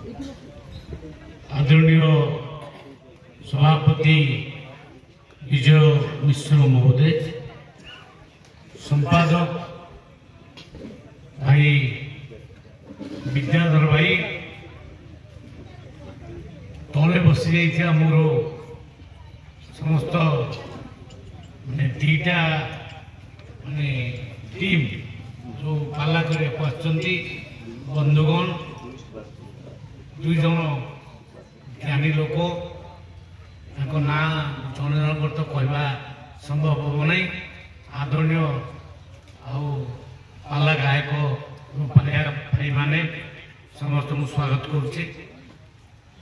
आदरणीय सभापति विजय मिश्र महोदय, संपादक भाई विद्याधर भाई, तले बसी जाइए मोर समस्त दीटा माने टीम जो पाला करे बंधुगण दुई जन ज्ञानी लोक ना जन जन तो कहवा संभव हम ना। आदरणीय पाला गायक रूपालिया भाई माने समस्त को स्वागत करुच्चे।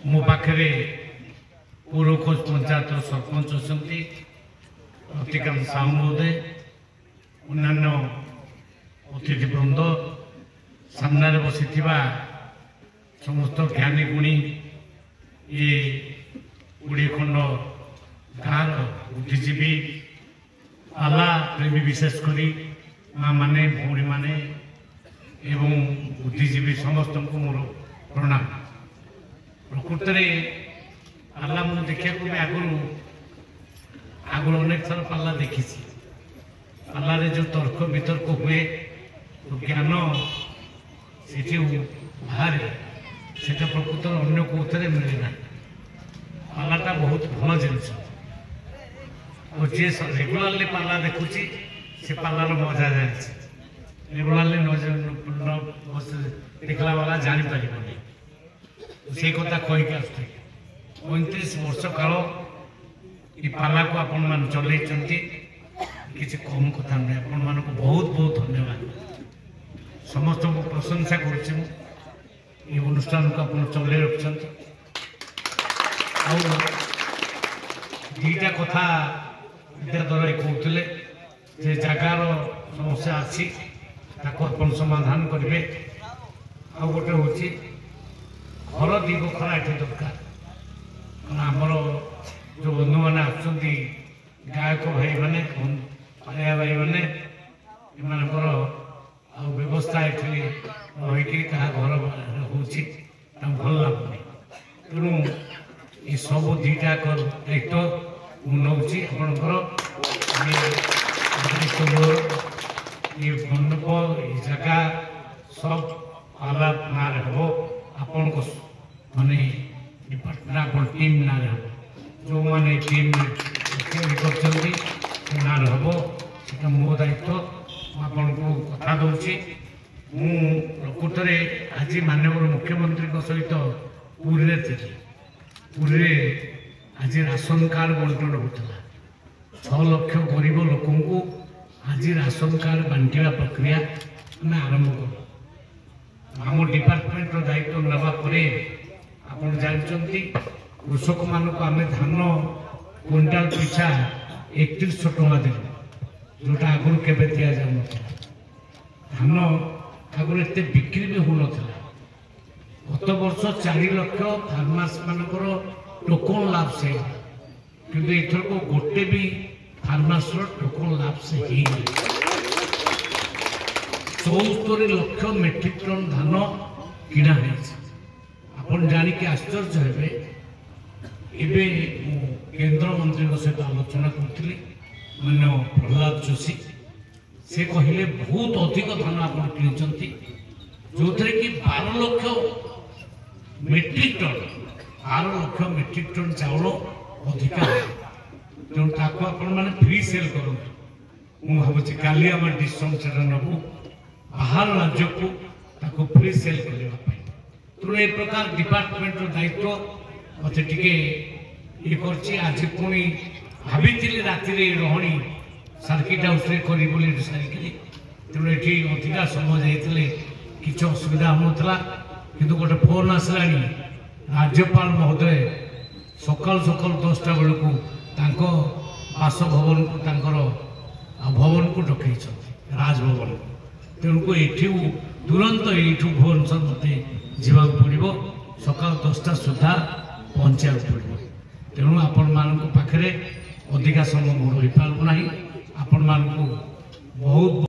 मो पाखे पौरखोज पंचायत सरपंच अच्छा रतिकांत साहू महोदय, अन्न्य अतिथिवृंद, सामने बसी समस्त ज्ञानी गुणी ये 20 खंड गाँव बुद्धिजीवी पाला प्रेमी विशेषकर माँ माने भौणी माने एवं बुद्धिजीवी समस्त को मोर प्रणाम। प्रकृत में पाला मुझे देखा आगुरी अनेक थर पाला देखी पाला जो तर्क वितर्क हुए ज्ञान से बाहर से प्रकृत अन्य कौन मिले ना। पालाटा बहुत भल जिनस और जी रेगुलारली पाला देखुची से पालार मजा जाए रेगुलारली देखला वाला जापर से कथा कहीकि आस 35 वर्ष काल ये पाला को आपण मान चलई किसी कम कथा नहीं। आपण मान को बहुत बहुत धन्यवाद। समस्त को प्रशंसा करुच्ची ये अनुष्ठान को आप चल रखिंट। दुईटा कथा विद्याधर कहते जगार समस्या अच्छी आप समाधान करेंगे। आ गोटे हूँ घर दी बखरा ये दरकार आमर जो बंधु मैंने आसुँच गायक भाई मैंने पालिया भाई मैंने एमर व्यवस्था ये रही क्या घर हो भल लगुनि तेणु ये सब दुईटा दायित्व मुझे आपंकर ये मंडप ये जगह सब पाला ना हम आपण माने डिपार्टमेंट टीम ना जो मैंने टीम ना हम से मो दायित्व आपन को कथा दूसरी। प्रकृत में आज माननीय मुख्यमंत्री सहित पुरी थी। पुरी आज राशन कार्ड बंटन होता 6 लाख गरीब लोक आज राशन कार्ड बांटा प्रक्रिया आम आरंभ करूँ। आम डिपार्टमेंट दायित्व नापर आप जानते कृषक मान को आम धान क्विंटाल पिछा 3100 टଙ୍କା देलु जोटा आगुरी केबे दिया जाऊ धान आगुरी एत बिक्री भी हो नाला। गत वर्ष 4 लाख फार्मर्स मानकर टोकन लाभ से किंतु एथर को गोटे भी फार्मर्स टोकन लाभ से ही 74 लाख मेट्रिक टन धान किणा है। आपन जानिक आश्चर्य हेबे एबे केंद्र मंत्री सहित आलोचना करी माननीय प्रहलाद जोशी से कहले बहुत अधिक धान आप कि जो थे कि 12 lakh metric ton 12 lakh metric ton चाउल अधिका तेणु मैंने फ्री सेल करूँ। मुझे भावी काली आम डिसीजन से नबू बाहर राज्य को फ्री सेल करने तेणु ए प्रकार डिपार्टमेंट दायित्व मत ये कर आज पुणी भाई राति रही सर्किट हाउस करी सारिकी तेणु ये अधिका समय जाते किसी असुविधा होता कि गोटे फोन आसला राज्यपाल महोदय सकाल सकाल 10टा बेलू बासभवन को भवन को डकई राजभवन को तेणुक ये तुरंत यू भुवनेश्वर मत जावाक पड़ो सकाल 10टा सुधा पहुँचा पड़ो। तेणु आपण मान पाखे अधिका समय रही पारू ना। आपण मान बहुत